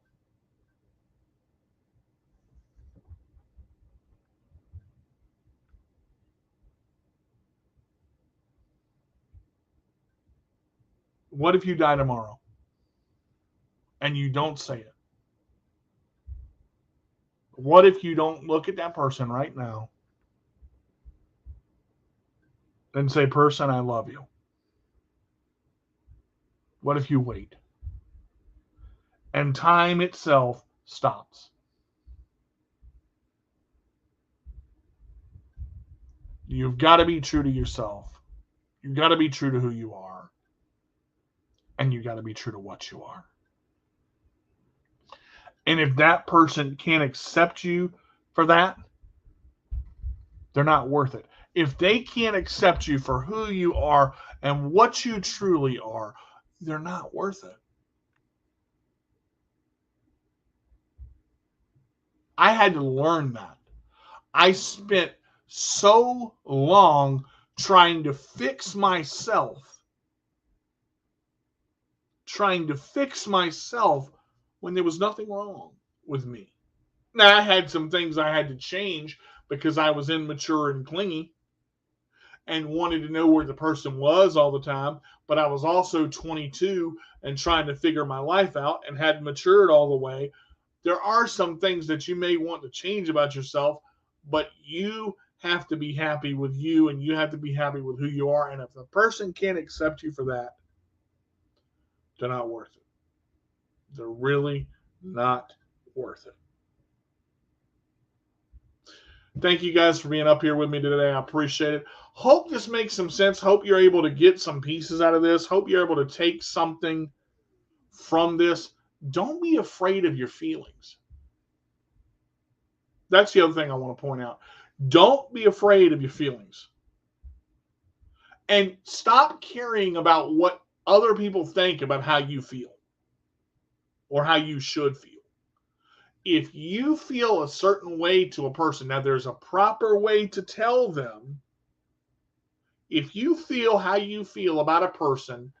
What if you die tomorrow and you don't say it? What if you don't look at that person right now and say, person, I love you? What if you wait? And time itself stops. You've got to be true to yourself. You've got to be true to who you are. And you've got to be true to what you are. And if that person can't accept you for that, they're not worth it. If they can't accept you for who you are and what you truly are, they're not worth it. I had to learn that. I spent so long trying to fix myself when there was nothing wrong with me. Now, I had some things I had to change because I was immature and clingy and wanted to know where the person was all the time. But I was also 22 and trying to figure my life out and hadn't matured all the way. There are some things that you may want to change about yourself, but you have to be happy with you and you have to be happy with who you are. And if the person can't accept you for that, they're not worth it. They're really not worth it. Thank you guys for being up here with me today. I appreciate it. Hope this makes some sense. Hope you're able to get some pieces out of this. Hope you're able to take something from this. Don't be afraid of your feelings. That's the other thing I want to point out. Don't be afraid of your feelings. And stop caring about what other people think about how you feel or how you should feel. If you feel a certain way to a person, now there's a proper way to tell them. If you feel how you feel about a person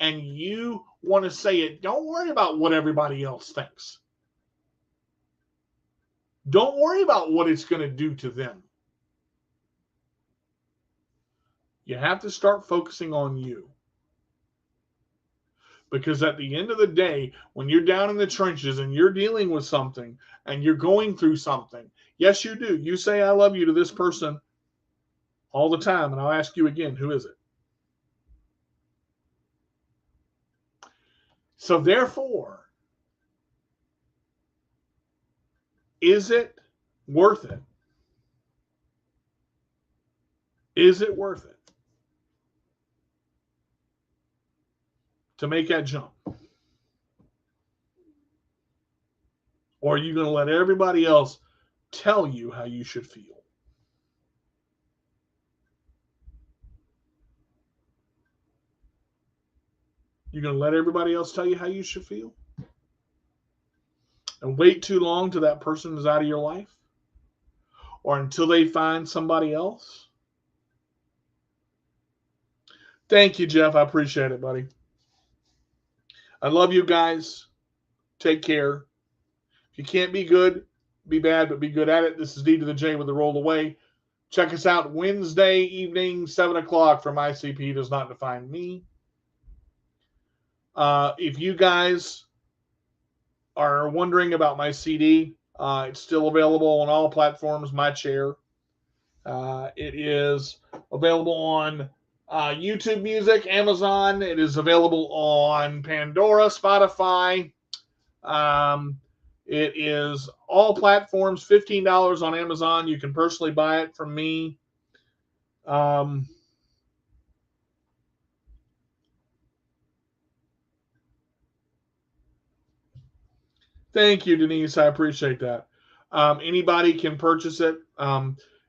and you want to say it, don't worry about what everybody else thinks. Don't worry about what it's going to do to them. You have to start focusing on you. Because at the end of the day, when you're down in the trenches and you're dealing with something and you're going through something, yes, you do. You say, I love you to this person all the time. And I'll ask you again, who is it? So therefore, is it worth it? Is it worth it to make that jump? Or are you going to let everybody else tell you how you should feel? You're going to let everybody else tell you how you should feel? And wait too long till that person is out of your life? or until they find somebody else. Thank you, Jeff. I appreciate it, buddy. I love you guys. Take care. If you can't be good, be bad, but be good at it. This is D to the J with the roll away. Check us out Wednesday evening, 7 o'clock from ICP Does Not Define Me. If you guys are wondering about my CD, it's still available on all platforms, My Chair. It is available on YouTube Music, Amazon. It is available on Pandora, Spotify. It is all platforms, $15 on Amazon. You can personally buy it from me. Thank you, Denise. I appreciate that. Anybody can purchase it.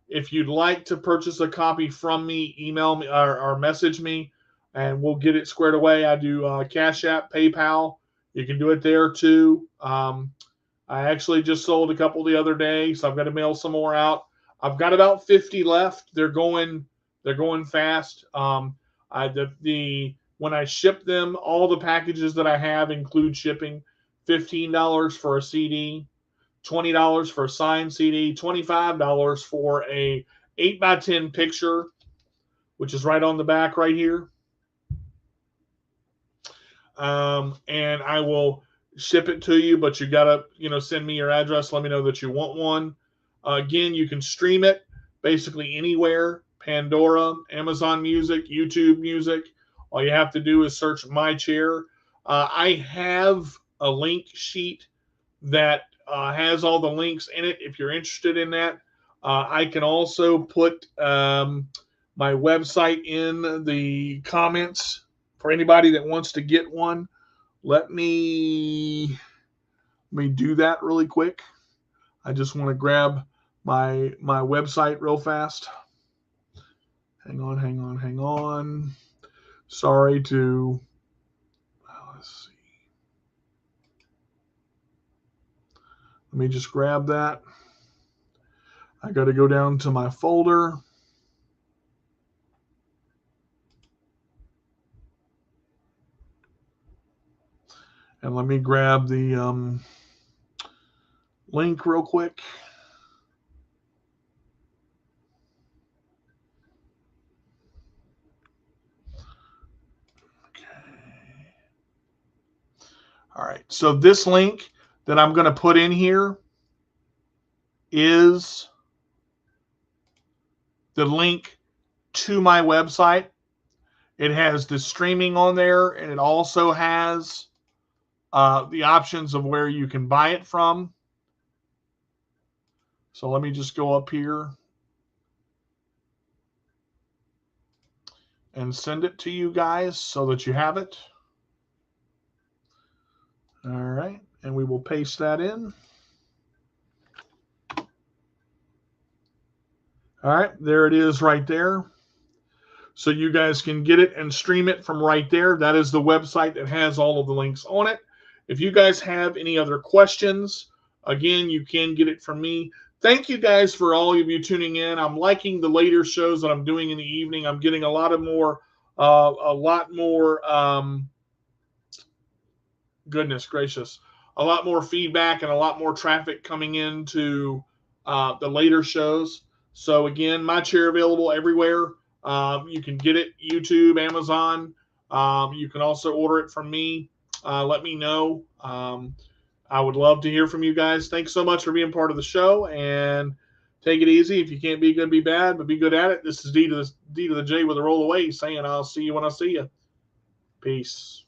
If you'd like to purchase a copy from me, email me or message me, and we'll get it squared away. I do Cash App, PayPal. You can do it there too. I actually just sold a couple the other day, so I've got to mail some more out. I've got about 50 left. They're going fast. When I ship them, all the packages that I have include shipping. $15 for a CD, $20 for a signed CD, $25 for a 8x10 picture, which is right on the back right here. And I will ship it to you, but you gotta, send me your address. Let me know that you want one. Again, you can stream it basically anywhere: Pandora, Amazon Music, YouTube Music. All you have to do is search My Chair. I have a link sheet that has all the links in it. If you're interested in that, I can also put my website in the comments for anybody that wants to get one. Let me do that really quick. I just want to grab my website real fast. Hang on. Sorry to. Let's see. Let me just grab that. I got to go down to my folder. And let me grab the link real quick. Okay. All right. So this link that I'm going to put in here is the link to my website. It has the streaming on there, and it also has the options of where you can buy it from. So let me just go up here and send it to you guys so that you have it. All right, and we will paste that in. All right, there it is right there. So you guys can get it and stream it from right there. That is the website that has all of the links on it. If you guys have any other questions, again, you can get it from me. Thank you guys for all of you tuning in. I'm liking the later shows that I'm doing in the evening. I'm getting a lot more, goodness gracious, a lot more feedback and a lot more traffic coming into the later shows. So again, My Chair available everywhere. You can get it YouTube, Amazon. You can also order it from me. Let me know. I would love to hear from you guys. Thanks so much for being part of the show, and take it easy. If you can't be good, be bad, but be good at it. This is D to the J with a roll away saying I'll see you when I see you. Peace.